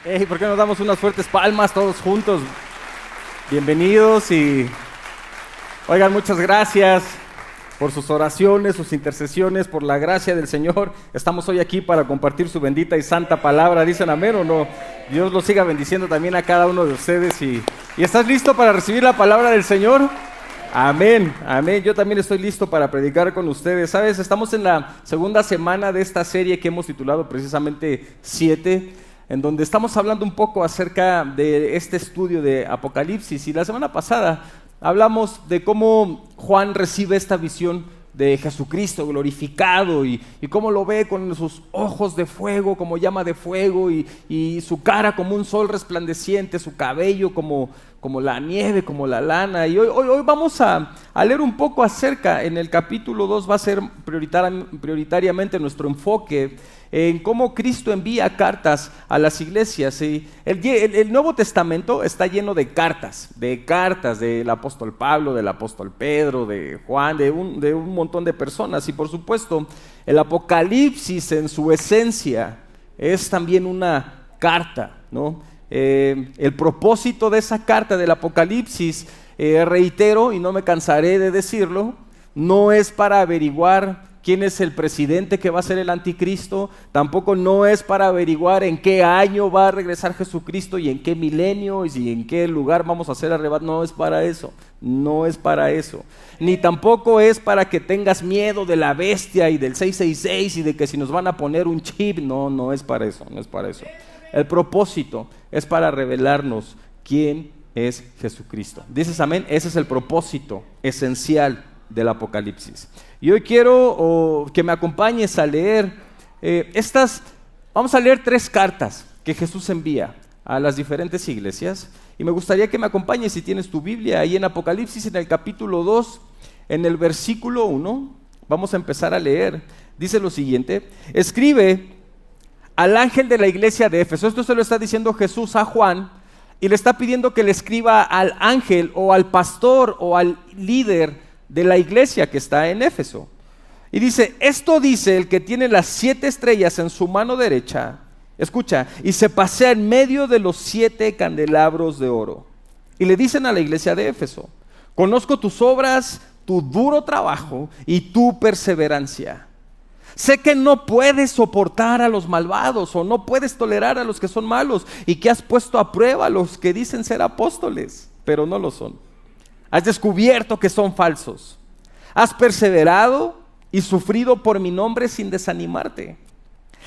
Hey, ¿por qué nos damos unas fuertes palmas todos juntos? Bienvenidos y oigan, muchas gracias por sus oraciones, sus intercesiones, por la gracia del Señor. Estamos hoy aquí para compartir su bendita y santa palabra. ¿Dicen amén o no? Dios los siga bendiciendo también a cada uno de ustedes. ¿Y estás listo para recibir la palabra del Señor? Amén, amén. Yo también estoy listo para predicar con ustedes. ¿Sabes? Estamos en la segunda semana de esta serie que hemos titulado precisamente 7, en donde estamos hablando un poco acerca de este estudio de Apocalipsis. Y la semana pasada hablamos de cómo Juan recibe esta visión de Jesucristo glorificado y cómo lo ve con sus ojos de fuego, como llama de fuego, y su cara como un sol resplandeciente, su cabello como la nieve, como la lana. Y hoy vamos a leer un poco acerca, en el capítulo 2 va a ser prioritariamente nuestro enfoque en cómo Cristo envía cartas a las iglesias. Y el Nuevo Testamento está lleno de cartas del apóstol Pablo, del apóstol Pedro, de Juan, de un montón de personas. Y por supuesto, el Apocalipsis en su esencia es también una carta, ¿no? El propósito de esa carta del Apocalipsis, reitero y no me cansaré de decirlo, no es para averiguar quién es el presidente que va a ser el anticristo, tampoco no es para averiguar en qué año va a regresar Jesucristo y en qué milenio y en qué lugar vamos a hacer arrebato. No es para eso, no es para eso. Ni tampoco es para que tengas miedo de la bestia y del 666 y de que si nos van a poner un chip. No es para eso, no es para eso. El propósito es para revelarnos quién es Jesucristo. ¿Dices amén? Ese es el propósito esencial del Apocalipsis. Y hoy quiero que me acompañes a leer vamos a leer 3 cartas que Jesús envía a las diferentes iglesias, y me gustaría que me acompañes, si tienes tu Biblia, ahí en Apocalipsis, en el capítulo 2, en el versículo 1, vamos a empezar a leer. Dice lo siguiente: escribe al ángel de la iglesia de Éfeso. Esto se lo está diciendo Jesús a Juan, y le está pidiendo que le escriba al ángel o al pastor o al líder de la iglesia que está en Éfeso. Y dice: esto dice el que tiene las 7 estrellas en su mano derecha, escucha, y se pasea en medio de los 7 candelabros de oro. Y le dicen a la iglesia de Éfeso: conozco tus obras, tu duro trabajo y tu perseverancia. Sé que no puedes soportar a los malvados, o no puedes tolerar a los que son malos, y que has puesto a prueba a los que dicen ser apóstoles, pero no lo son. Has descubierto que son falsos. Has perseverado y sufrido por mi nombre sin desanimarte.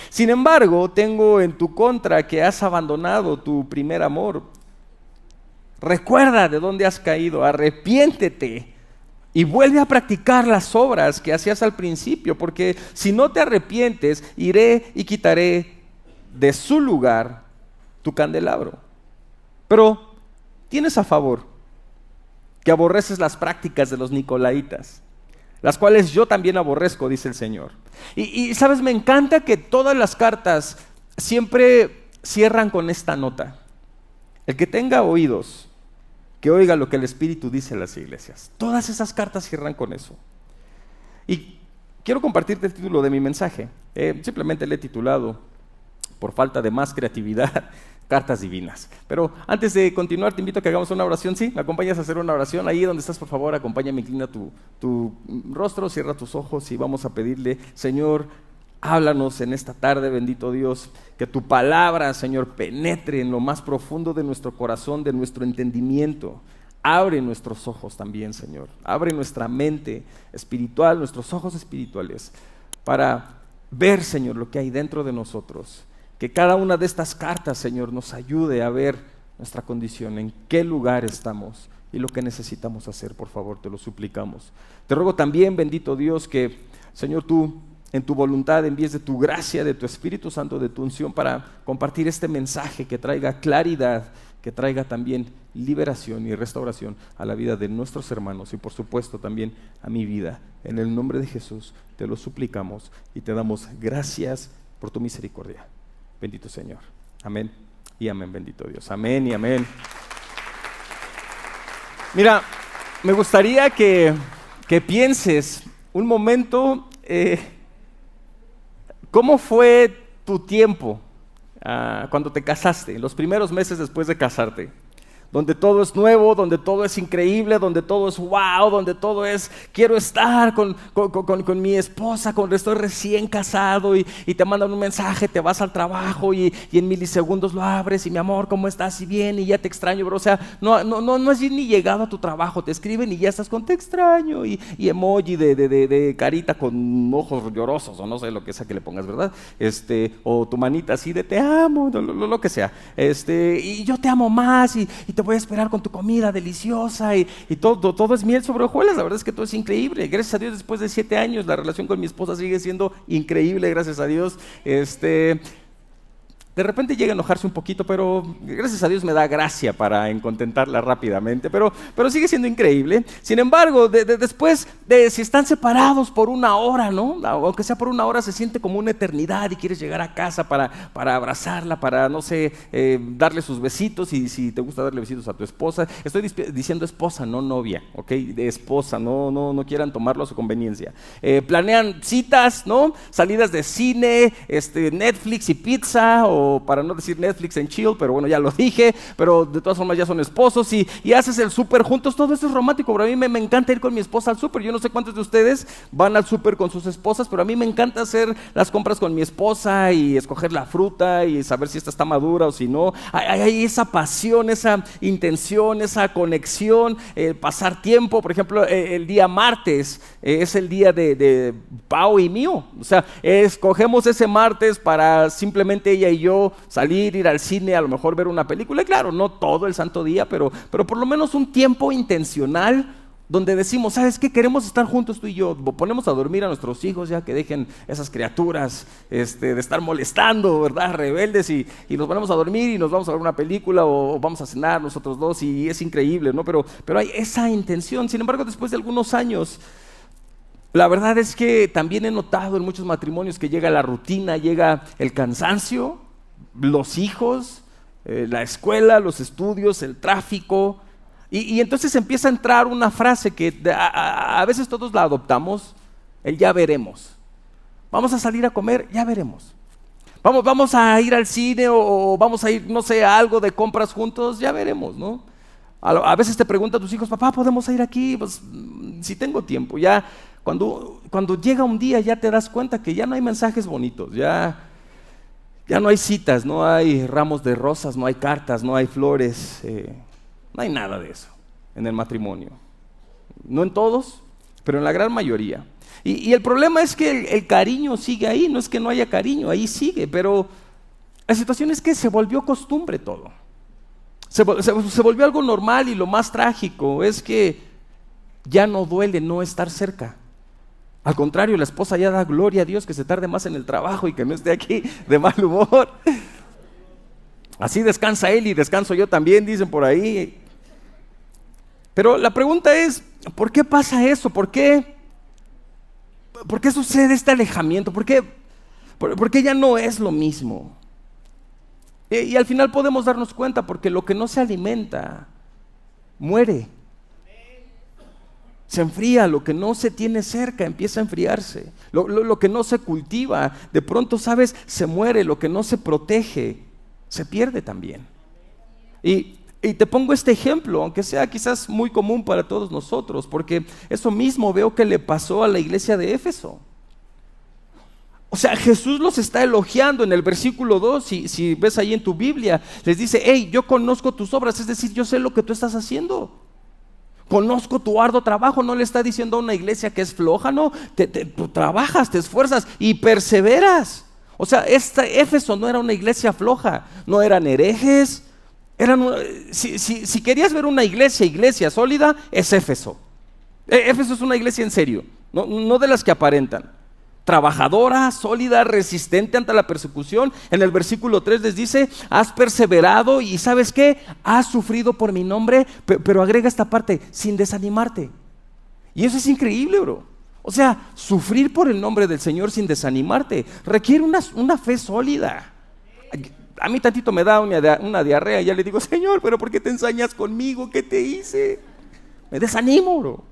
Sin embargo, tengo en tu contra que has abandonado tu primer amor. Recuerda de dónde has caído, arrepiéntete y vuelve a practicar las obras que hacías al principio, porque si no te arrepientes, iré y quitaré de su lugar tu candelabro. Pero tienes a favor que aborreces las prácticas de los nicolaítas, las cuales yo también aborrezco, dice el Señor. Y sabes, me encanta que todas las cartas siempre cierran con esta nota: el que tenga oídos, que oiga lo que el Espíritu dice a las iglesias. Todas esas cartas cierran con eso. Y quiero compartirte el título de mi mensaje. Simplemente le he titulado, por falta de más creatividad, Cartas Divinas. Pero antes de continuar, te invito a que hagamos una oración. ¿Sí? ¿Me acompañas a hacer una oración? Ahí donde estás, por favor, acompáñame, inclina tu rostro, cierra tus ojos y vamos a pedirle: Señor, háblanos en esta tarde, bendito Dios, que tu palabra, Señor, penetre en lo más profundo de nuestro corazón, de nuestro entendimiento. Abre nuestros ojos también, Señor. Abre nuestra mente espiritual, nuestros ojos espirituales, para ver, Señor, lo que hay dentro de nosotros. Que cada una de estas cartas, Señor, nos ayude a ver nuestra condición, en qué lugar estamos y lo que necesitamos hacer. Por favor, te lo suplicamos. Te ruego también, bendito Dios, que, Señor, tú en tu voluntad envíes de tu gracia, de tu Espíritu Santo, de tu unción, para compartir este mensaje que traiga claridad, que traiga también liberación y restauración a la vida de nuestros hermanos y por supuesto también a mi vida. En el nombre de Jesús te lo suplicamos y te damos gracias por tu misericordia. Bendito Señor. Amén y amén, bendito Dios. Amén y amén. Mira, me gustaría que pienses un momento, ¿cómo fue tu tiempo cuando te casaste, los primeros meses después de casarte, donde todo es nuevo, donde todo es increíble, donde todo es wow, donde todo es quiero estar con mi esposa, estoy recién casado y te mandan un mensaje, te vas al trabajo y en milisegundos lo abres y mi amor, ¿cómo estás? Y bien, y ya te extraño, bro. O sea, no has ni llegado a tu trabajo, te escriben y ya estás con te extraño y emoji de carita con ojos llorosos o no sé lo que sea que le pongas, ¿verdad? O tu manita así de te amo, lo que sea. Y yo te amo más y te voy a esperar con tu comida deliciosa y todo es miel sobre hojuelas. La verdad es que todo es increíble. Gracias a Dios, después de 7 años, la relación con mi esposa sigue siendo increíble, gracias a Dios. De repente llega a enojarse un poquito, pero gracias a Dios me da gracia para contentarla rápidamente, pero sigue siendo increíble. Sin embargo, después de si están separados por 1 hora, ¿no? Aunque sea por 1 hora, se siente como una eternidad y quieres llegar a casa para abrazarla, para, no sé, darle sus besitos, y si te gusta darle besitos a tu esposa. Estoy diciendo esposa, no novia, ¿ok? De esposa, no quieran tomarlo a su conveniencia. Planean citas, ¿no? Salidas de cine, Netflix y pizza, o para no decir Netflix and chill, pero bueno, ya lo dije, pero de todas formas ya son esposos y haces el súper juntos. Todo esto es romántico, pero a mí me encanta ir con mi esposa al súper. Yo no sé cuántos de ustedes van al súper con sus esposas, pero a mí me encanta hacer las compras con mi esposa y escoger la fruta y saber si esta está madura o si no. Hay esa pasión, esa intención, esa conexión, pasar tiempo. Por ejemplo, el día martes es el día de Pau y mío. O sea, escogemos ese martes para simplemente ella y yo salir, ir al cine, a lo mejor ver una película. Y claro, no todo el santo día, pero por lo menos un tiempo intencional donde decimos, ¿sabes qué? Queremos estar juntos tú y yo. Ponemos a dormir a nuestros hijos, ya que dejen esas criaturas de estar molestando, ¿verdad? Rebeldes, y nos ponemos a dormir y nos vamos a ver una película o vamos a cenar nosotros dos, y es increíble, ¿no? Pero hay esa intención. Sin embargo, después de algunos años, la verdad es que también he notado en muchos matrimonios que llega la rutina, llega el cansancio, los hijos, la escuela, los estudios, el tráfico, y entonces empieza a entrar una frase que a veces todos la adoptamos, el ya veremos. Vamos a salir a comer, ya veremos. Vamos a ir al cine o vamos a ir, no sé, a algo de compras juntos, ya veremos, ¿no? A veces te preguntan tus hijos, papá, ¿podemos ir aquí? Pues si tengo tiempo. Ya cuando llega un día ya te das cuenta que ya no hay mensajes bonitos, ya no hay citas, no hay ramos de rosas, no hay cartas, no hay flores, no hay nada de eso en el matrimonio. No en todos, pero en la gran mayoría. Y el problema es que el cariño sigue ahí. No es que no haya cariño, ahí sigue, pero la situación es que se volvió costumbre todo. Se volvió algo normal, y lo más trágico es que ya no duele no estar cerca. Al contrario, la esposa ya da gloria a Dios que se tarde más en el trabajo y que no esté aquí de mal humor. Así descansa él y descanso yo también, dicen por ahí. Pero la pregunta es, ¿por qué pasa eso? ¿Por qué sucede este alejamiento? ¿Por qué ya no es lo mismo? Y al final podemos darnos cuenta, porque lo que no se alimenta muere. Se enfría. Lo que no se tiene cerca empieza a enfriarse. Lo que no se cultiva, de pronto, ¿sabes? Se muere. Lo que no se protege, se pierde también. Y te pongo este ejemplo, aunque sea quizás muy común para todos nosotros, porque eso mismo veo que le pasó a la iglesia de Éfeso. O sea, Jesús los está elogiando en el versículo 2, si ves ahí en tu Biblia, les dice, hey, yo conozco tus obras, es decir, yo sé lo que tú estás haciendo. Conozco tu arduo trabajo. No le está diciendo a una iglesia que es floja, no, tú trabajas, te esfuerzas y perseveras. O sea, Éfeso no era una iglesia floja, no eran herejes, si querías ver una iglesia sólida, es Éfeso. Éfeso es una iglesia en serio, no de las que aparentan. Trabajadora, sólida, resistente ante la persecución. En el versículo 3 les dice, has perseverado y ¿sabes qué? Has sufrido por mi nombre, pero agrega esta parte, sin desanimarte. Y eso es increíble, bro. O sea, sufrir por el nombre del Señor sin desanimarte requiere una fe sólida. A mí tantito me da una diarrea y ya le digo, Señor, pero ¿por qué te ensañas conmigo? ¿Qué te hice? Me desanimo, bro.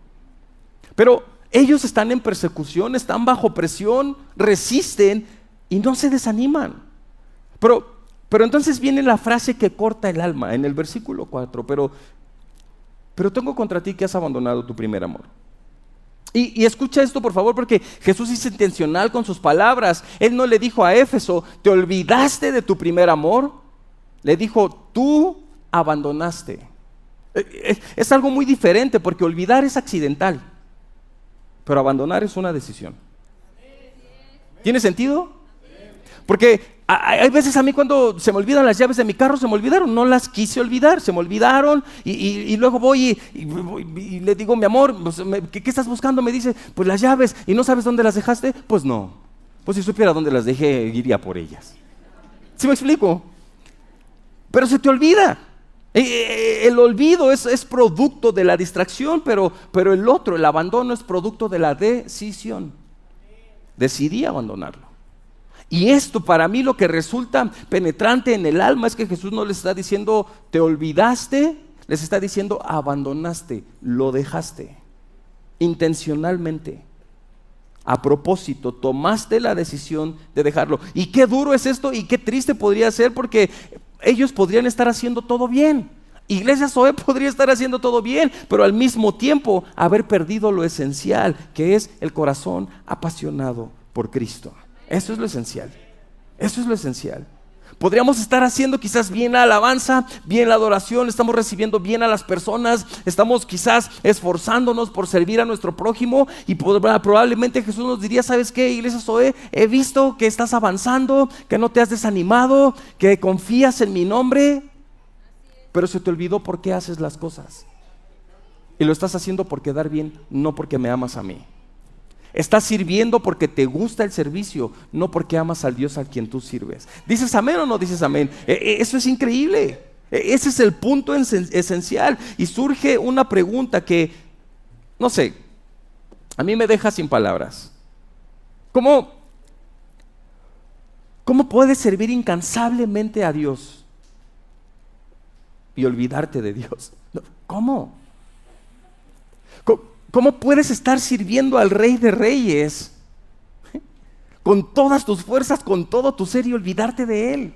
Pero ellos están en persecución, están bajo presión, resisten y no se desaniman. Pero Pero entonces viene la frase que corta el alma en el versículo 4, pero tengo contra ti que has abandonado tu primer amor. Y escucha esto por favor, porque Jesús es intencional con sus palabras. Él no le dijo a Éfeso, te olvidaste de tu primer amor. Le dijo, tú abandonaste. Es algo muy diferente, porque olvidar es accidental, pero abandonar es una decisión. ¿Tiene sentido? Porque hay veces a mí cuando se me olvidan las llaves de mi carro, se me olvidaron, no las quise olvidar, se me olvidaron y luego voy y le digo, mi amor, pues, ¿qué estás buscando? Me dice, pues las llaves, ¿y no sabes dónde las dejaste? Pues no, pues si supiera dónde las dejé, iría por ellas. ¿Sí me explico? Pero se te olvida. El olvido es producto de la distracción, pero el abandono es producto de la decisión. Decidí abandonarlo. Y esto para mí lo que resulta penetrante en el alma es que Jesús no les está diciendo te olvidaste, les está diciendo abandonaste, lo dejaste intencionalmente, a propósito, tomaste la decisión de dejarlo. Y qué duro es esto y qué triste podría ser, porque ellos podrían estar haciendo todo bien, Iglesia Zoe podría estar haciendo todo bien, pero al mismo tiempo haber perdido lo esencial, que es el corazón apasionado por Cristo. Eso es lo esencial. Eso es lo esencial. Podríamos estar haciendo quizás bien la alabanza, bien la adoración, estamos recibiendo bien a las personas, estamos quizás esforzándonos por servir a nuestro prójimo y probablemente Jesús nos diría, ¿sabes qué, Iglesia Zoe? He visto que estás avanzando, que no te has desanimado, que confías en mi nombre, pero se te olvidó por qué haces las cosas. Y lo estás haciendo por quedar bien, no porque me amas a mí. Estás sirviendo porque te gusta el servicio, no porque amas al Dios al quien tú sirves. ¿Dices amén o no dices amén? Eso es increíble. Ese es el punto esencial. Y surge una pregunta que, no sé, a mí me deja sin palabras. ¿Cómo puedes servir incansablemente a Dios y olvidarte de Dios? ¿Cómo? ¿Cómo puedes estar sirviendo al Rey de Reyes con todas tus fuerzas, con todo tu ser y olvidarte de Él?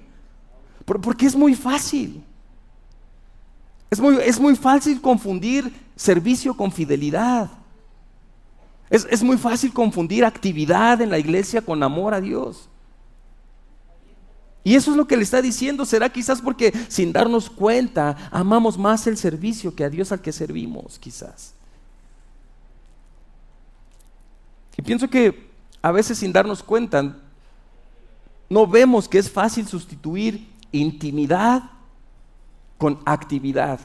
Porque es muy fácil. Es muy fácil confundir servicio con fidelidad. Es muy fácil confundir actividad en la iglesia con amor a Dios. Y eso es lo que le está diciendo. Será quizás porque sin darnos cuenta amamos más el servicio que a Dios al que servimos, quizás. Y pienso que a veces sin darnos cuenta no vemos que es fácil sustituir intimidad con actividad.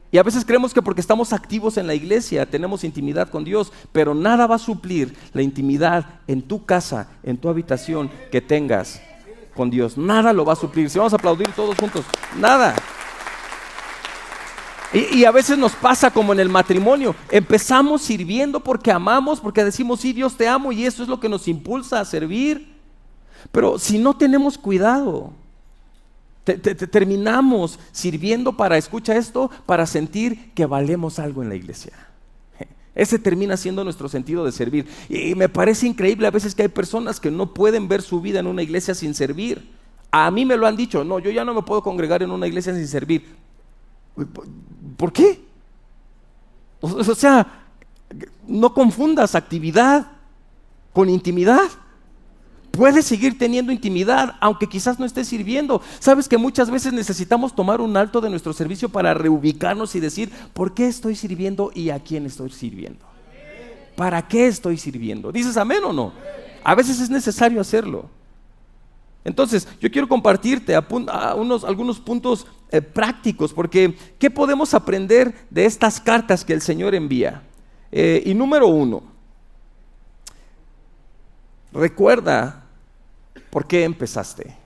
Y a veces creemos que porque estamos activos en la iglesia tenemos intimidad con Dios, pero nada va a suplir la intimidad en tu casa, en tu habitación que tengas con Dios. Nada lo va a suplir. Si vamos a aplaudir todos juntos, nada. Y a veces nos pasa como en el matrimonio. Empezamos sirviendo porque amamos, porque decimos, sí, Dios te amo, y eso es lo que nos impulsa a servir. Pero si no tenemos cuidado, terminamos sirviendo para, escucha esto, para sentir que valemos algo en la iglesia. Ese termina siendo nuestro sentido de servir. Y me parece increíble a veces que hay personas que no pueden ver su vida en una iglesia sin servir. A mí me lo han dicho, no, yo ya no me puedo congregar en una iglesia sin servir. ¿Por qué? O sea, no confundas actividad con intimidad. Puedes seguir teniendo intimidad aunque quizás no estés sirviendo. Sabes que muchas veces necesitamos tomar un alto de nuestro servicio para reubicarnos y decir, ¿por qué estoy sirviendo y a quién estoy sirviendo? ¿Para qué estoy sirviendo? ¿Dices amén o no? A veces es necesario hacerlo. Entonces, yo quiero compartirte algunos puntos prácticos, porque ¿qué podemos aprender de estas cartas que el Señor envía? Y número 1, recuerda por qué empezaste.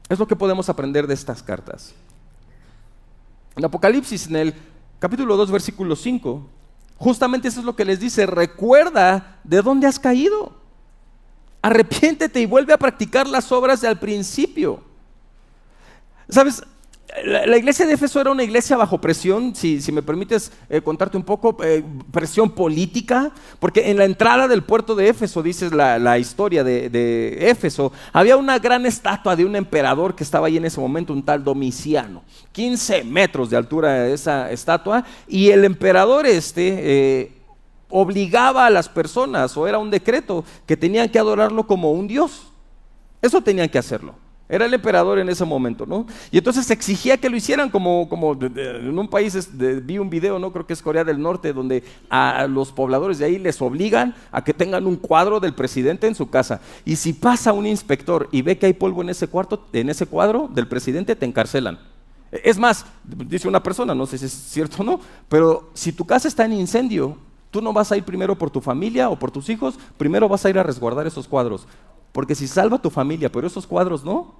Es lo que podemos aprender de estas cartas. En Apocalipsis, en el capítulo 2, versículo 5, justamente eso es lo que les dice: recuerda de dónde has caído. Arrepiéntete y vuelve a practicar las obras de al principio. ¿Sabes? La iglesia de Éfeso era una iglesia bajo presión, si me permites contarte un poco, presión política, porque en la entrada del puerto de Éfeso, dices la historia de Éfeso, había una gran estatua de un emperador que estaba ahí en ese momento, un tal Domiciano, 15 metros de altura esa estatua, y el emperador obligaba a las personas, o era un decreto, que tenían que adorarlo como un dios. Eso tenían que hacerlo. Era el emperador en ese momento, ¿no? Y entonces se exigía que lo hicieran como en un país, vi un video, ¿no? Creo que es Corea del Norte, donde a los pobladores de ahí les obligan a que tengan un cuadro del presidente en su casa. Y si pasa un inspector y ve que hay polvo en ese cuadro del presidente, te encarcelan. Es más, dice una persona, no sé si es cierto o no, pero si tu casa está en incendio, tú no vas a ir primero por tu familia o por tus hijos, primero vas a ir a resguardar esos cuadros. Porque si salva tu familia, pero esos cuadros no,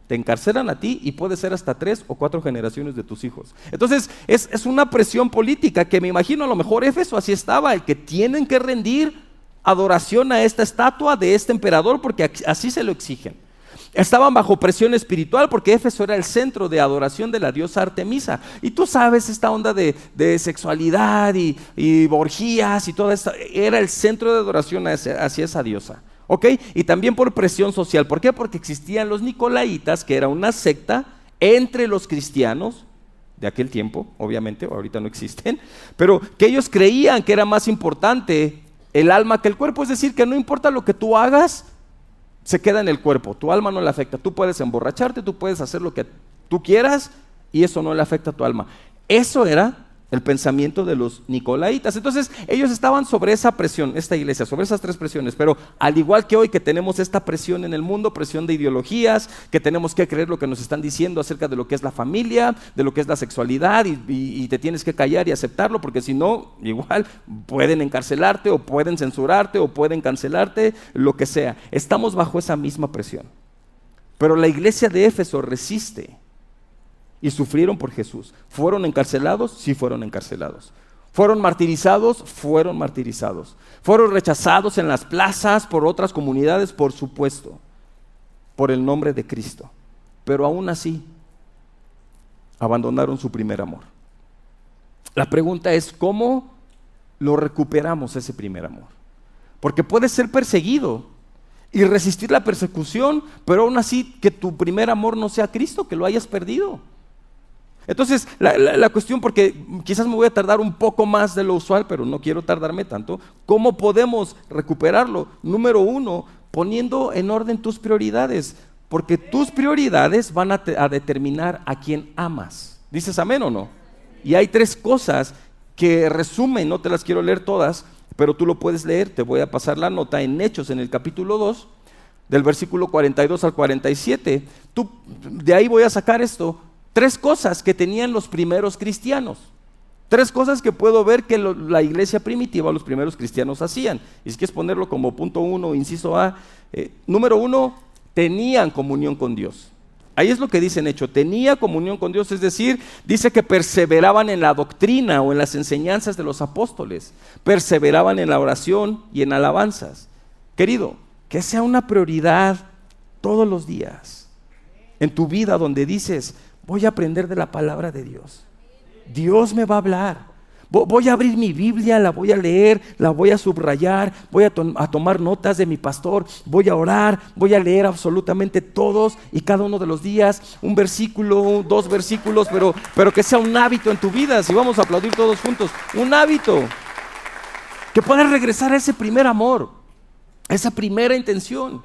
te encarcelan a ti y puede ser hasta 3 o 4 generaciones de tus hijos. Entonces es una presión política que me imagino a lo mejor Éfeso así estaba, el que tienen que rendir adoración a esta estatua de este emperador porque así se lo exigen. Estaban bajo presión espiritual porque Éfeso era el centro de adoración de la diosa Artemisa. Y tú sabes esta onda de sexualidad y orgías y todo esto, era el centro de adoración hacia esa diosa. ¿Ok? Y también por presión social. ¿Por qué? Porque existían los Nicolaitas, que era una secta entre los cristianos de aquel tiempo, obviamente, ahorita no existen, pero que ellos creían que era más importante el alma que el cuerpo, es decir, que no importa lo que tú hagas, se queda en el cuerpo, tu alma no le afecta, tú puedes emborracharte, tú puedes hacer lo que tú quieras y eso no le afecta a tu alma. Eso era el pensamiento de los Nicolaitas. Entonces ellos estaban sobre esa presión, esta iglesia, sobre esas 3 presiones, pero al igual que hoy que tenemos esta presión en el mundo, presión de ideologías, que tenemos que creer lo que nos están diciendo acerca de lo que es la familia, de lo que es la sexualidad y te tienes que callar y aceptarlo porque si no, igual pueden encarcelarte o pueden censurarte o pueden cancelarte, lo que sea. Estamos bajo esa misma presión. Pero la iglesia de Éfeso resiste. Y sufrieron por Jesús. ¿Fueron encarcelados? Sí fueron encarcelados. ¿Fueron martirizados? Fueron martirizados. ¿Fueron rechazados en las plazas por otras comunidades? Por supuesto, por el nombre de Cristo. Pero aún así, abandonaron su primer amor. La pregunta es, ¿cómo lo recuperamos ese primer amor? Porque puedes ser perseguido y resistir la persecución, pero aún así que tu primer amor no sea Cristo, que lo hayas perdido. Entonces, la cuestión, porque quizás me voy a tardar un poco más de lo usual, pero no quiero tardarme tanto, ¿cómo podemos recuperarlo? Número 1, poniendo en orden tus prioridades, porque tus prioridades van a determinar a quién amas. ¿Dices amén o no? Y hay 3 cosas que resumen, no te las quiero leer todas, pero tú lo puedes leer, te voy a pasar la nota en Hechos, en el capítulo 2, del versículo 42 al 47. De ahí voy a sacar esto. 3 cosas que tenían los primeros cristianos. 3 cosas que puedo ver que la iglesia primitiva, los primeros cristianos hacían. Y si quieres ponerlo como punto 1, inciso A. Número 1, tenían comunión con Dios. Ahí es lo que dice en Hecho, tenía comunión con Dios, es decir, dice que perseveraban en la doctrina o en las enseñanzas de los apóstoles. Perseveraban en la oración y en alabanzas. Querido, que sea una prioridad todos los días en tu vida donde dices, voy a aprender de la palabra de Dios. Dios me va a hablar. Voy a abrir mi Biblia, la voy a leer, la voy a subrayar, voy a tomar notas de mi pastor, voy a orar, voy a leer absolutamente todos y cada uno de los días, un versículo, 2 versículos, pero que sea un hábito en tu vida. Si vamos a aplaudir todos juntos, un hábito. Que puedas regresar a ese primer amor, a esa primera intención.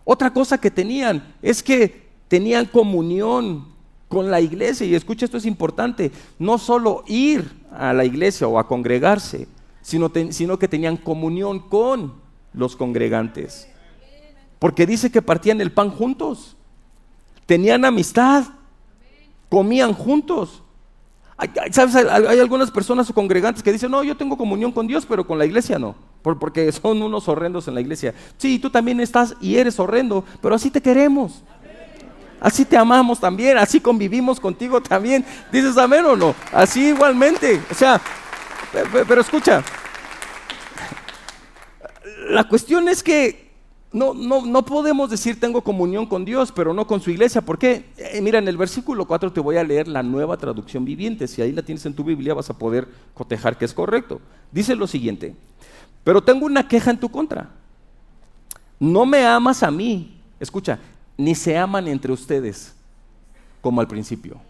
Otra cosa que tenían es que tenían comunión con la iglesia, y escucha, esto es importante, no solo ir a la iglesia o a congregarse, sino que tenían comunión con los congregantes, porque dice que partían el pan juntos, tenían amistad, comían juntos. ¿Sabes? Hay algunas personas o congregantes que dicen, no, yo tengo comunión con Dios, pero con la iglesia no, porque son unos horrendos en la iglesia. Sí, tú también estás y eres horrendo, pero así te queremos. Así te amamos también, así convivimos contigo también. ¿Dices amén o no? Así igualmente. O sea, pero escucha, la cuestión es que no podemos decir tengo comunión con Dios, pero no con su iglesia. ¿Por qué? Mira, en el versículo 4 te voy a leer la Nueva Traducción Viviente. Si ahí la tienes en tu Biblia vas a poder cotejar que es correcto. Dice lo siguiente: pero tengo una queja en tu contra. No me amas a mí, escucha, ni se aman entre ustedes como al principio.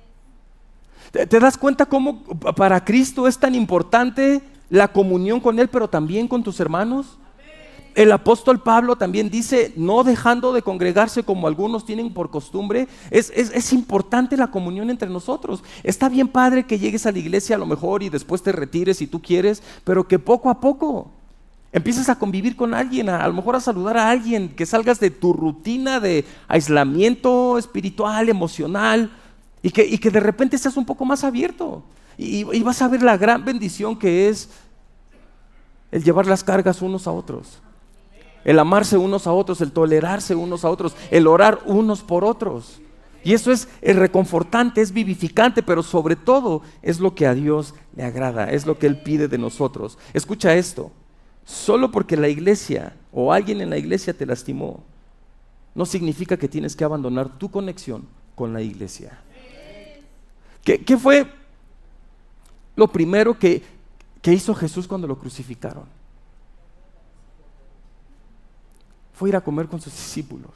¿Te das cuenta cómo para Cristo es tan importante la comunión con Él, pero también con tus hermanos? El apóstol Pablo también dice, no dejando de congregarse como algunos tienen por costumbre. Es importante la comunión entre nosotros. Está bien padre que llegues a la iglesia a lo mejor y después te retires si tú quieres, pero que poco a poco empieces a convivir con alguien, a lo mejor a saludar a alguien, que salgas de tu rutina de aislamiento espiritual, emocional, y que de repente seas un poco más abierto. Y vas a ver la gran bendición que es el llevar las cargas unos a otros. El amarse unos a otros, el tolerarse unos a otros, el orar unos por otros. Y eso es reconfortante, es vivificante, pero sobre todo es lo que a Dios le agrada, es lo que Él pide de nosotros. Escucha esto, solo porque la iglesia o alguien en la iglesia te lastimó, no significa que tienes que abandonar tu conexión con la iglesia. ¿Qué fue lo primero que hizo Jesús cuando lo crucificaron? Fue ir a comer con sus discípulos,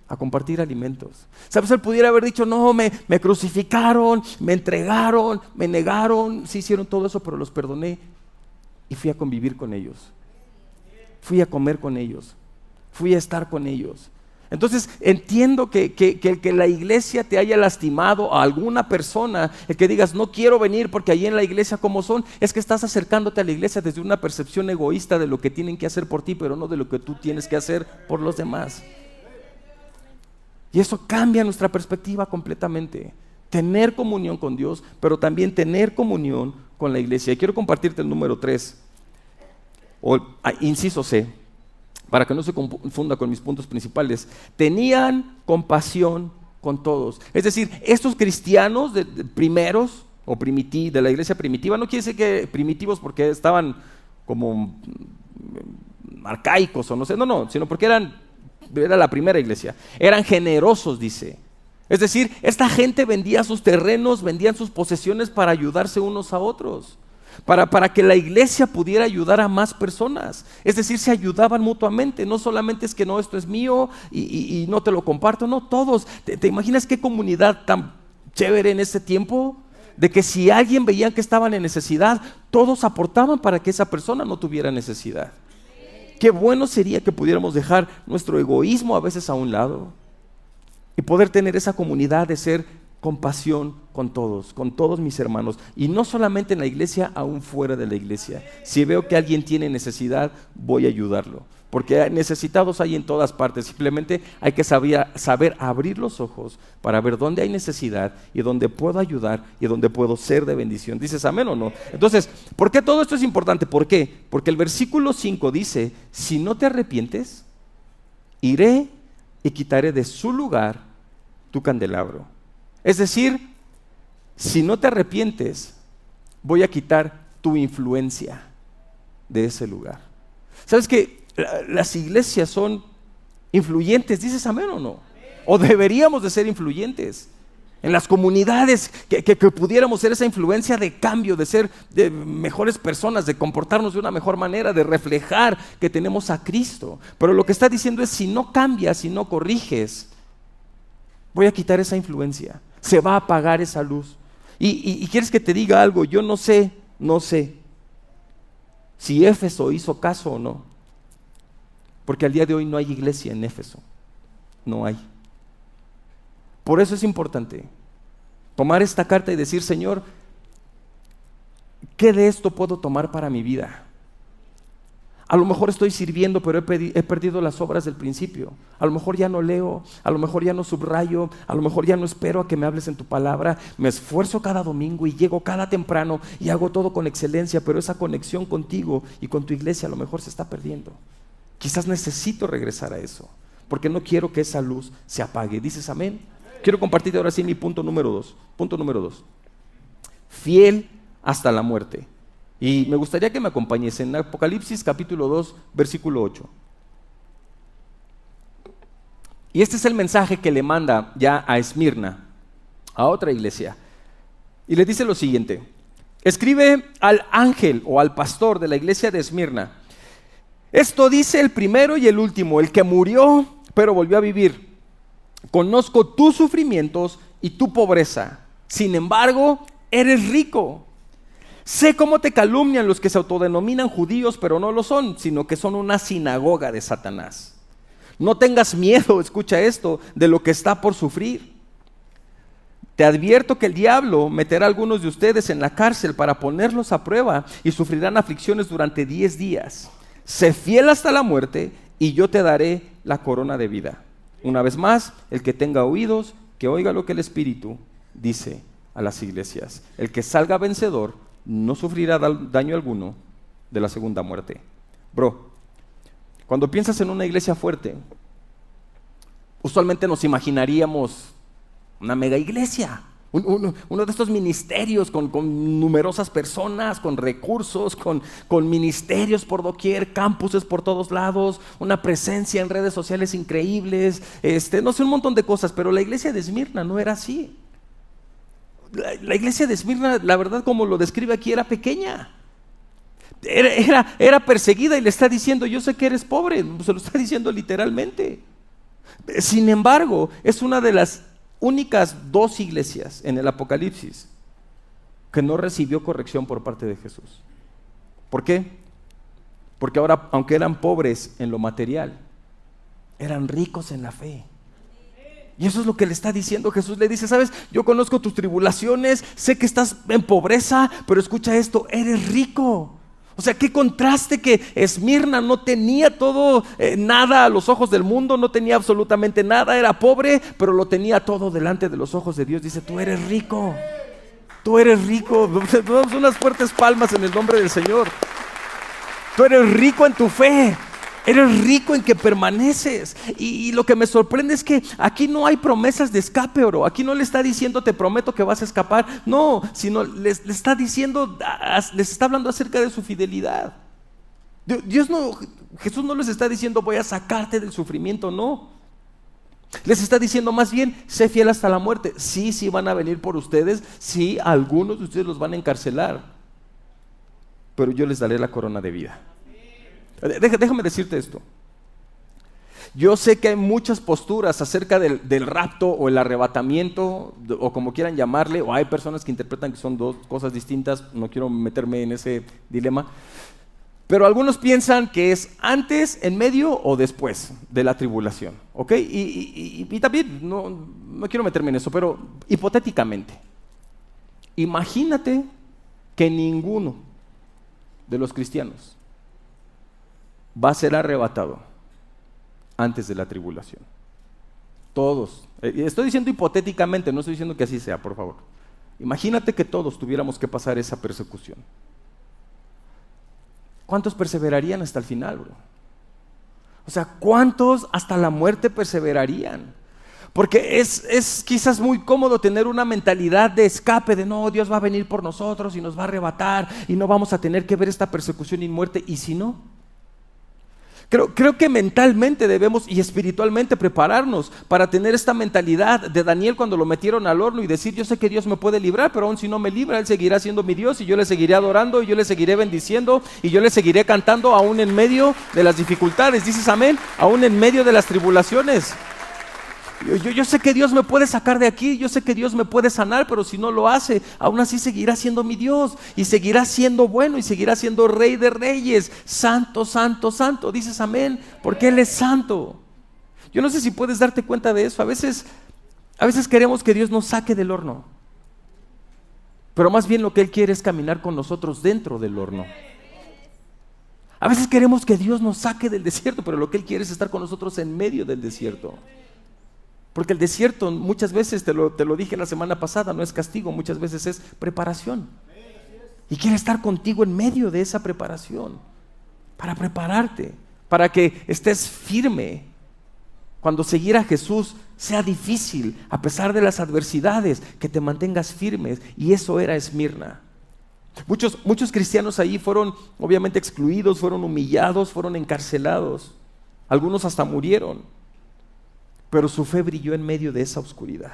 a compartir alimentos. ¿Sabes? Él pudiera haber dicho, no, me crucificaron, me entregaron, me negaron, sí hicieron todo eso, pero los perdoné y fui a convivir con ellos. Fui a comer con ellos, fui a estar con ellos. Entonces entiendo que la iglesia te haya lastimado a alguna persona, el que digas no quiero venir porque allí en la iglesia como son, es que estás acercándote a la iglesia desde una percepción egoísta de lo que tienen que hacer por ti, pero no de lo que tú tienes que hacer por los demás. Y eso cambia nuestra perspectiva completamente. Tener comunión con Dios, pero también tener comunión con la iglesia. Y quiero compartirte el número 3, o inciso C, para que no se confunda con mis puntos principales. Tenían compasión con todos. Es decir, estos cristianos de primeros o de la iglesia primitiva, no quiere decir que primitivos porque estaban como arcaicos o no sé, no, sino porque era la primera iglesia. Eran generosos, dice. Es decir, esta gente vendía sus terrenos, vendían sus posesiones para ayudarse unos a otros. Para que la iglesia pudiera ayudar a más personas. Es decir, se ayudaban mutuamente. No solamente es que no, esto es mío y no te lo comparto. No, todos. ¿Te imaginas qué comunidad tan chévere en ese tiempo? De que si alguien veían que estaban en necesidad, todos aportaban para que esa persona no tuviera necesidad. Qué bueno sería que pudiéramos dejar nuestro egoísmo a veces a un lado y poder tener esa comunidad de ser compasión con todos mis hermanos, y no solamente en la iglesia, aún fuera de la iglesia. Si veo que alguien tiene necesidad, voy a ayudarlo, porque necesitados hay en todas partes. Simplemente hay que saber abrir los ojos para ver dónde hay necesidad y dónde puedo ayudar y dónde puedo ser de bendición. ¿Dices amén o no? Entonces, ¿por qué todo esto es importante? ¿Por qué? Porque el versículo 5 dice, si no te arrepientes, iré y quitaré de su lugar tu candelabro. Es decir, si no te arrepientes, voy a quitar tu influencia de ese lugar. ¿Sabes que las iglesias son influyentes? ¿Dices amén o no? O deberíamos de ser influyentes en las comunidades, que pudiéramos ser esa influencia de cambio, de ser de mejores personas, de comportarnos de una mejor manera, de reflejar que tenemos a Cristo. Pero lo que está diciendo es, si no cambias, si no corriges, voy a quitar esa influencia. Se va a apagar esa luz. Y quieres que te diga algo, yo no sé si Éfeso hizo caso o no, porque al día de hoy no hay iglesia en Éfeso, no hay. Por eso es importante tomar esta carta y decir, Señor, ¿qué de esto puedo tomar para mi vida? A lo mejor estoy sirviendo, pero he perdido las obras del principio. A lo mejor ya no leo, a lo mejor ya no subrayo, a lo mejor ya no espero a que me hables en tu palabra. Me esfuerzo cada domingo y llego cada temprano y hago todo con excelencia, pero esa conexión contigo y con tu iglesia a lo mejor se está perdiendo. Quizás necesito regresar a eso, porque no quiero que esa luz se apague. ¿Dices amén? Quiero compartirte ahora sí mi punto número 2. Punto número 2. Fiel hasta la muerte. Y me gustaría que me acompañes en Apocalipsis capítulo 2, versículo 8. Y este es el mensaje que le manda ya a Esmirna, a otra iglesia. Y le dice lo siguiente: escribe al ángel o al pastor de la iglesia de Esmirna: esto dice el primero y el último, el que murió pero volvió a vivir. Conozco tus sufrimientos y tu pobreza. Sin embargo, eres rico. Sé cómo te calumnian los que se autodenominan judíos, pero no lo son, sino que son una sinagoga de Satanás. No tengas miedo, escucha esto, de lo que está por sufrir. Te advierto que el diablo meterá a algunos de ustedes en la cárcel para ponerlos a prueba y sufrirán aflicciones durante 10 días. Sé fiel hasta la muerte y yo te daré la corona de vida. Una vez más, el que tenga oídos, que oiga lo que el Espíritu dice a las iglesias. El que salga vencedor no sufrirá daño alguno de la segunda muerte. Bro, cuando piensas en una iglesia fuerte, usualmente nos imaginaríamos una mega iglesia, uno de estos ministerios con numerosas personas, con recursos, con ministerios por doquier, campuses por todos lados, una presencia en redes sociales increíbles, no sé, un montón de cosas. Pero la iglesia de Esmirna no era así. La iglesia de Esmirna, la verdad, como lo describe aquí, era pequeña. Era perseguida y le está diciendo: yo sé que eres pobre. Se lo está diciendo literalmente. Sin embargo, es una de las únicas 2 iglesias en el Apocalipsis que no recibió corrección por parte de Jesús. ¿Por qué? Porque ahora, aunque eran pobres en lo material, eran ricos en la fe. Y eso es lo que le está diciendo Jesús. Le dice: sabes, yo conozco tus tribulaciones, sé que estás en pobreza, pero escucha esto, eres rico. O sea, qué contraste que Esmirna no tenía todo, nada a los ojos del mundo, no tenía absolutamente nada, era pobre, pero lo tenía todo delante de los ojos de Dios. Dice: tú eres rico, tú eres rico. Damos unas fuertes palmas en el nombre del Señor. Tú eres rico en tu fe. Eres rico en que permaneces. Y lo que me sorprende es que aquí no hay promesas de escape, oro. Aquí no le está diciendo: te prometo que vas a escapar. No, sino les está diciendo, les está hablando acerca de su fidelidad. Jesús no les está diciendo: voy a sacarte del sufrimiento, no. Les está diciendo más bien: sé fiel hasta la muerte. Sí, van a venir por ustedes. Sí, algunos de ustedes los van a encarcelar, pero yo les daré la corona de vida. Déjame decirte esto. Yo sé que hay muchas posturas acerca del rapto o el arrebatamiento, o como quieran llamarle, o hay personas que interpretan que son 2 cosas distintas. No quiero meterme en ese dilema, pero algunos piensan que es antes, en medio o después de la tribulación, ¿ok? Y también no quiero meterme en eso, pero hipotéticamente, imagínate que ninguno de los cristianos va a ser arrebatado antes de la tribulación. Todos. Estoy diciendo hipotéticamente, no estoy diciendo que así sea, por favor. Imagínate que todos tuviéramos que pasar esa persecución. ¿Cuántos perseverarían hasta el final, bro? O sea, ¿cuántos hasta la muerte perseverarían? Porque es quizás muy cómodo tener una mentalidad de escape, de no, Dios va a venir por nosotros y nos va a arrebatar y no vamos a tener que ver esta persecución y muerte. ¿Y si no? Creo que mentalmente debemos y espiritualmente prepararnos para tener esta mentalidad de Daniel cuando lo metieron al horno y decir: yo sé que Dios me puede librar, pero aún si no me libra, Él seguirá siendo mi Dios y yo le seguiré adorando y yo le seguiré bendiciendo y yo le seguiré cantando aún en medio de las dificultades. ¿Dices amén? Aún en medio de las tribulaciones. Yo sé que Dios me puede sacar de aquí, yo sé que Dios me puede sanar, pero si no lo hace, aún así seguirá siendo mi Dios y seguirá siendo bueno y seguirá siendo Rey de Reyes, santo, santo, santo. Dices amén, porque Él es santo. Yo no sé si puedes darte cuenta de eso. A veces queremos que Dios nos saque del horno, pero más bien lo que Él quiere es caminar con nosotros dentro del horno. A veces queremos que Dios nos saque del desierto, pero lo que Él quiere es estar con nosotros en medio del desierto. Porque el desierto muchas veces, te lo dije la semana pasada, no es castigo, muchas veces es preparación. Y quiere estar contigo en medio de esa preparación, para prepararte, para que estés firme. Cuando seguir a Jesús sea difícil, a pesar de las adversidades, que te mantengas firmes. Y eso era Esmirna. Muchos cristianos ahí fueron obviamente excluidos, fueron humillados, fueron encarcelados. Algunos hasta murieron. pero su fe brilló en medio de esa oscuridad.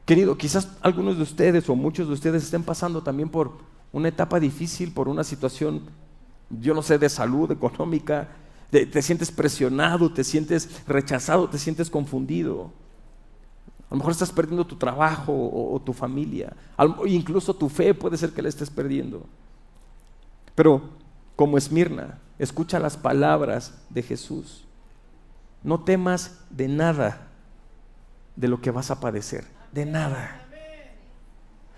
Querido, quizás algunos de ustedes o muchos de ustedes estén pasando también por una etapa difícil, por una situación, yo no sé, de salud, económica, te sientes presionado, te sientes rechazado, te sientes confundido. A lo mejor estás perdiendo tu trabajo o tu familia, incluso tu fe puede ser que la estés perdiendo. Pero como Esmirna, escucha las palabras de Jesús. No temas de nada de lo que vas a padecer, de nada.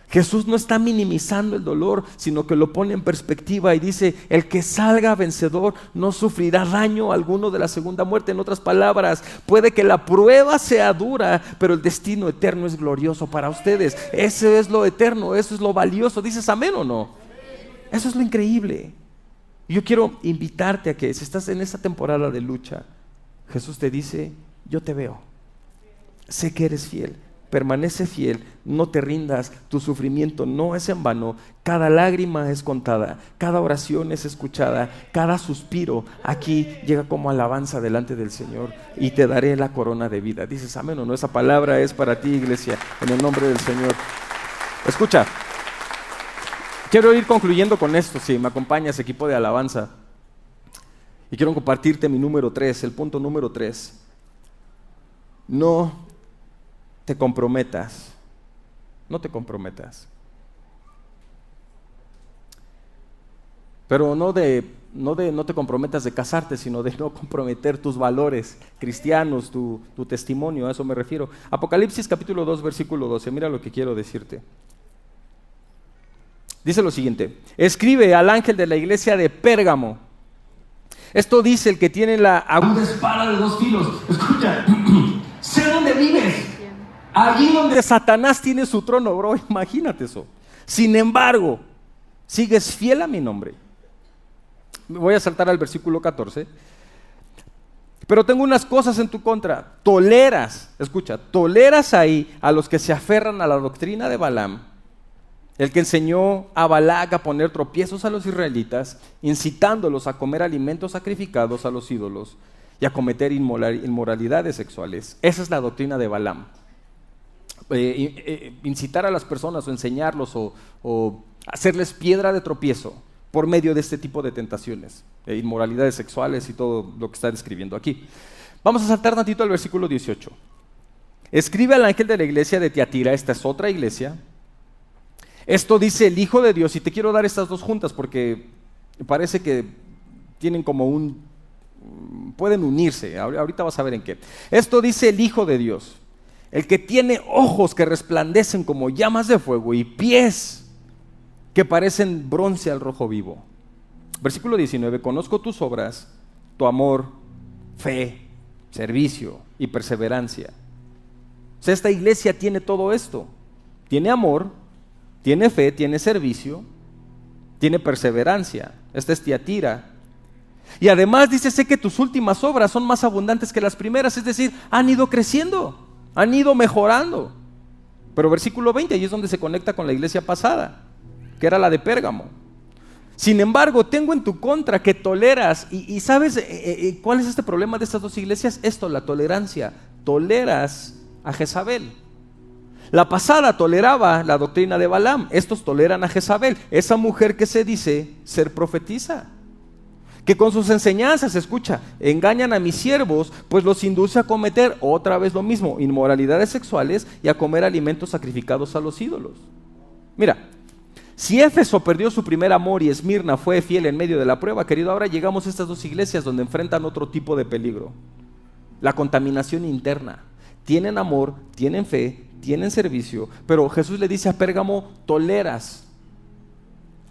Jesús no está minimizando el dolor, sino que lo pone en perspectiva y dice: el que salga vencedor no sufrirá daño alguno de la segunda muerte. En otras palabras, puede que la prueba sea dura, pero el destino eterno es glorioso para ustedes. Eso es lo eterno, eso es lo valioso. ¿Dices amén o no? Eso es lo increíble. Yo quiero invitarte a que si estás en esa temporada de lucha, Jesús te dice: yo te veo, sé que eres fiel. Permanece fiel, no te rindas, tu sufrimiento no es en vano, cada lágrima es contada, cada oración es escuchada, cada suspiro aquí llega como alabanza delante del Señor y te daré la corona de vida. ¿Dices amén o no? Esa palabra es para ti, iglesia, en el nombre del Señor. Escucha, quiero ir concluyendo con esto, si me acompañas, equipo de alabanza, y quiero compartirte mi número 3, el punto número 3. No te comprometas, no te comprometas. Pero no te comprometas de casarte, sino de no comprometer tus valores cristianos, tu testimonio, a eso me refiero. Apocalipsis capítulo 2, versículo 12, mira lo que quiero decirte. Dice lo siguiente: escribe al ángel de la iglesia de Pérgamo. Esto dice el que tiene la aguda espada de dos filos. Escucha, sé dónde vives. Allí donde Satanás tiene su trono, bro, imagínate eso. Sin embargo, sigues fiel a mi nombre. Me voy a saltar al versículo 14. Pero tengo unas cosas en tu contra. Toleras ahí a los que se aferran a la doctrina de Balaam, el que enseñó a Balac a poner tropiezos a los israelitas, incitándolos a comer alimentos sacrificados a los ídolos y a cometer inmoralidades sexuales. Esa es la doctrina de Balaam. Incitar a las personas o enseñarlos o hacerles piedra de tropiezo por medio de este tipo de tentaciones, inmoralidades sexuales y todo lo que está describiendo aquí. Vamos a saltar tantito al versículo 18. Escribe al ángel de la iglesia de Tiatira, esta es otra iglesia. Esto dice el Hijo de Dios, y te quiero dar estas dos juntas porque parece que tienen como pueden unirse, ahorita vas a ver en qué. Esto dice el Hijo de Dios, el que tiene ojos que resplandecen como llamas de fuego y pies que parecen bronce al rojo vivo. Versículo 19, conozco tus obras, tu amor, fe, servicio y perseverancia. O sea, esta iglesia tiene todo esto. Tiene amor, tiene fe, tiene servicio, tiene perseverancia. Esta es Tiatira. Y además dice, sé que tus últimas obras son más abundantes que las primeras, es decir, han ido creciendo, han ido mejorando. Pero versículo 20, ahí es donde se conecta con la iglesia pasada, que era la de Pérgamo. Sin embargo, tengo en tu contra que toleras, y ¿sabes cuál es este problema de estas dos iglesias? Esto, la tolerancia. Toleras a Jezabel. La pasada toleraba la doctrina de Balaam, estos toleran a Jezabel, esa mujer que se dice ser profetisa, que con sus enseñanzas, escucha, engañan a mis siervos, pues los induce a cometer otra vez lo mismo, inmoralidades sexuales y a comer alimentos sacrificados a los ídolos. Mira, si Éfeso perdió su primer amor y Esmirna fue fiel en medio de la prueba, querido, ahora llegamos a estas dos iglesias donde enfrentan otro tipo de peligro, la contaminación interna. Tienen amor, tienen fe, tienen servicio, pero Jesús le dice a Pérgamo, toleras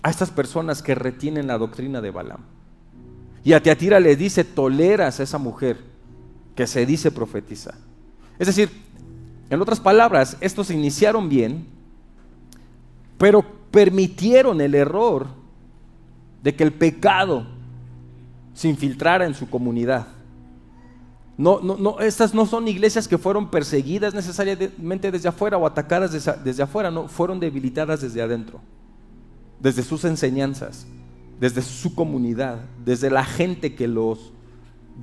a estas personas que retienen la doctrina de Balaam. Y a Tiatira le dice, toleras a esa mujer que se dice profetiza. Es decir, en otras palabras, estos se iniciaron bien, pero permitieron el error de que el pecado se infiltrara en su comunidad. No, estas no son iglesias que fueron perseguidas necesariamente desde afuera o atacadas desde afuera, no, fueron debilitadas desde adentro, desde sus enseñanzas, desde su comunidad, desde la gente que los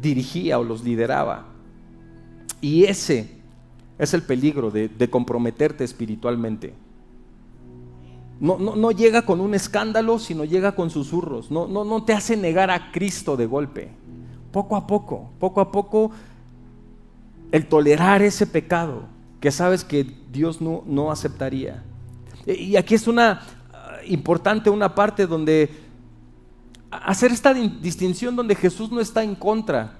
dirigía o los lideraba. Y ese es el peligro de comprometerte espiritualmente. No llega con un escándalo, sino llega con susurros. No te hace negar a Cristo de golpe. Poco a poco, el tolerar ese pecado que sabes que Dios no aceptaría. Y aquí es importante una parte donde hacer esta distinción donde Jesús no está en contra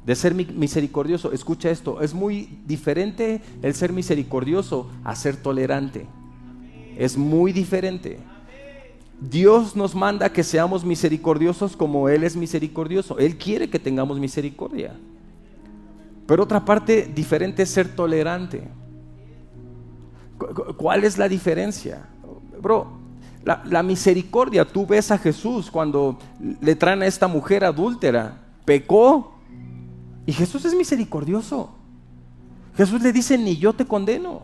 de ser misericordioso. Escucha esto, es muy diferente el ser misericordioso a ser tolerante. Es muy diferente. Dios nos manda que seamos misericordiosos como Él es misericordioso. Él quiere que tengamos misericordia. Pero otra parte diferente es ser tolerante. ¿Cuál es la diferencia? Bro, la misericordia, tú ves a Jesús cuando le traen a esta mujer adúltera, pecó, y Jesús es misericordioso. Jesús le dice, ni yo te condeno.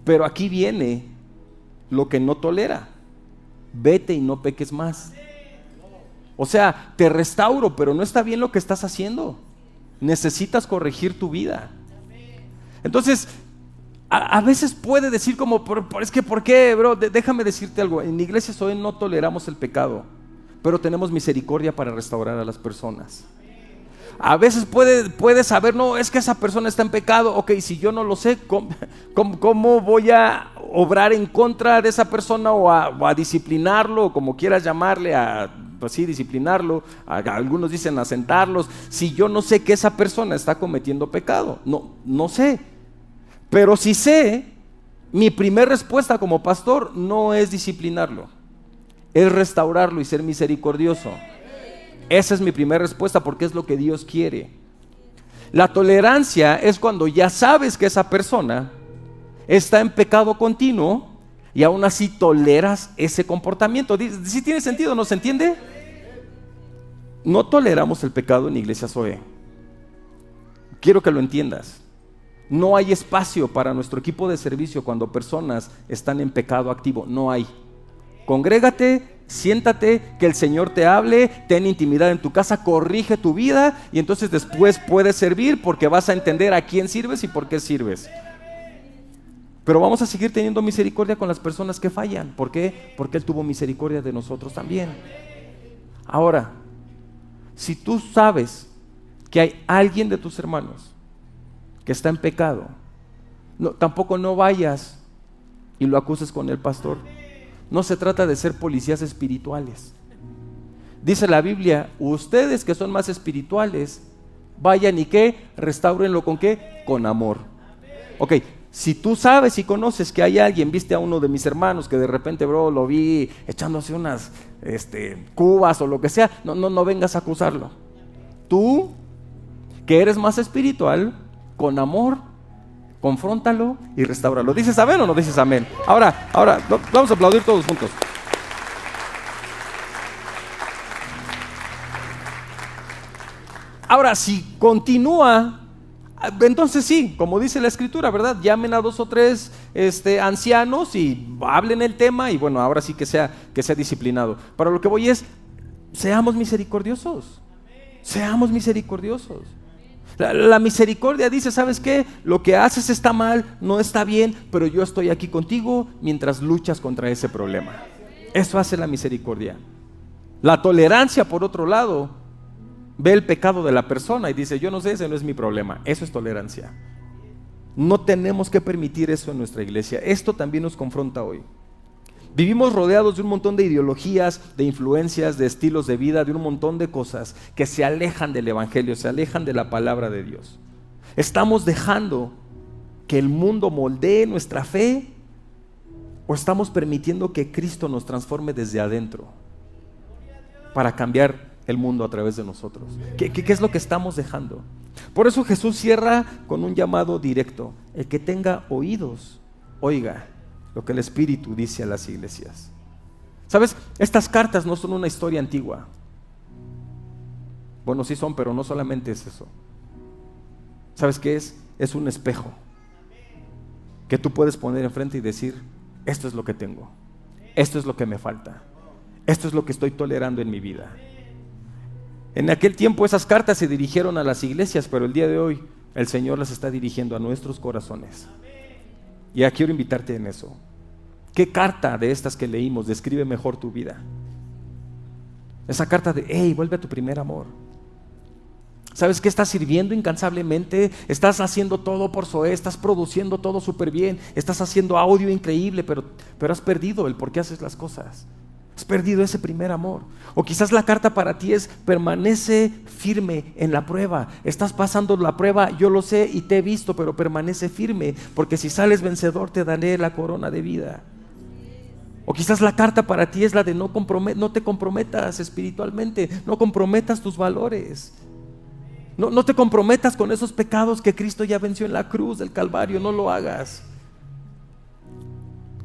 Pero aquí viene lo que no tolera: vete y no peques más. O sea, te restauro, pero no está bien lo que estás haciendo. Necesitas corregir tu vida. Entonces, a veces puede decir como, es que ¿por qué, bro? Déjame decirte algo. En Iglesia Zoe no toleramos el pecado, pero tenemos misericordia para restaurar a las personas. A veces puede saber, no, es que esa persona está en pecado. Ok, si yo no lo sé, ¿cómo voy a obrar en contra de esa persona o a disciplinarlo, o como quieras llamarle, pues sí, disciplinarlo? Algunos dicen asentarlos. Si yo no sé que esa persona está cometiendo pecado, no sé. Pero si sé, mi primera respuesta como pastor no es disciplinarlo, es restaurarlo y ser misericordioso. Esa es mi primera respuesta, porque es lo que Dios quiere. La tolerancia es cuando ya sabes que esa persona está en pecado continuo y aún así toleras ese comportamiento. ¿Sí tiene sentido? ¿No se entiende? No toleramos el pecado en Iglesia Zoe. Quiero que lo entiendas. No hay espacio para nuestro equipo de servicio cuando personas están en pecado activo. No hay. Congrégate, siéntate, que el Señor te hable, ten intimidad en tu casa, corrige tu vida y entonces después puedes servir, porque vas a entender a quién sirves y por qué sirves. Pero vamos a seguir teniendo misericordia con las personas que fallan. ¿Por qué? Porque Él tuvo misericordia de nosotros también. Ahora, si tú sabes que hay alguien de tus hermanos que está en pecado, tampoco no vayas y lo acuses con el pastor. No se trata de ser policías espirituales. Dice la Biblia, ustedes que son más espirituales, vayan y ¿qué? Restáurenlo ¿con qué? Con amor. Ok, si tú sabes y conoces que hay alguien, viste a uno de mis hermanos que de repente, bro, lo vi echándose unas cubas o lo que sea, no vengas a acusarlo. Tú, que eres más espiritual, con amor, confróntalo y restáuralo. ¿Dices amén o no dices amén? Ahora, vamos a aplaudir todos juntos. Ahora, si continúa, entonces sí, como dice la Escritura, ¿verdad? Llamen a 2 o 3 ancianos y hablen el tema, y bueno, ahora sí que sea disciplinado. Pero lo que voy es, seamos misericordiosos. Seamos misericordiosos. La misericordia dice, ¿sabes qué? Lo que haces está mal, no está bien, pero yo estoy aquí contigo mientras luchas contra ese problema. Eso hace la misericordia. La tolerancia, por otro lado, ve el pecado de la persona y dice, yo no sé, ese no es mi problema. Eso es tolerancia. No tenemos que permitir eso en nuestra iglesia. Esto también nos confronta hoy. Vivimos rodeados de un montón de ideologías, de influencias, de estilos de vida, de un montón de cosas que se alejan del evangelio, se alejan de la palabra de Dios. ¿Estamos dejando que el mundo moldee nuestra fe o estamos permitiendo que Cristo nos transforme desde adentro para cambiar el mundo a través de nosotros? ¿Qué es lo que estamos dejando? Por eso Jesús cierra con un llamado directo: el que tenga oídos, oiga lo que el Espíritu dice a las iglesias. ¿Sabes? Estas cartas no son una historia antigua. Bueno, sí son, pero no solamente es eso. ¿Sabes qué es? Es un espejo que tú puedes poner enfrente y decir, esto es lo que tengo, esto es lo que me falta, esto es lo que estoy tolerando en mi vida. En aquel tiempo esas cartas se dirigieron a las iglesias, pero el día de hoy el Señor las está dirigiendo a nuestros corazones. Y ya quiero invitarte en eso. ¿Qué carta de estas que leímos describe mejor tu vida? Esa carta de, hey, vuelve a tu primer amor. ¿Sabes que estás sirviendo incansablemente? Estás haciendo todo por Zoé, estás produciendo todo súper bien, estás haciendo audio increíble, pero has perdido el por qué haces las cosas. Has perdido ese primer amor. O quizás la carta para ti es, permanece firme en la prueba. Estás pasando la prueba, yo lo sé y te he visto, pero permanece firme, porque si sales vencedor te daré la corona de vida. O quizás la carta para ti es la de no te comprometas espiritualmente, no comprometas tus valores. No te comprometas con esos pecados que Cristo ya venció en la cruz del Calvario, no lo hagas.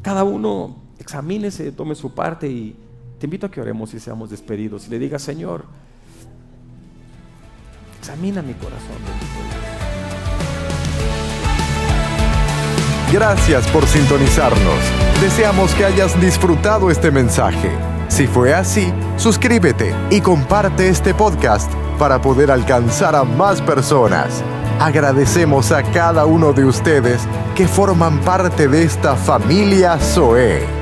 Cada uno examínese, tome su parte y te invito a que oremos y seamos despedidos y le digas, Señor, examina mi corazón. Gracias por sintonizarnos. Deseamos que hayas disfrutado este mensaje. Si fue así, suscríbete y comparte este podcast para poder alcanzar a más personas. Agradecemos a cada uno de ustedes que forman parte de esta familia Zoé.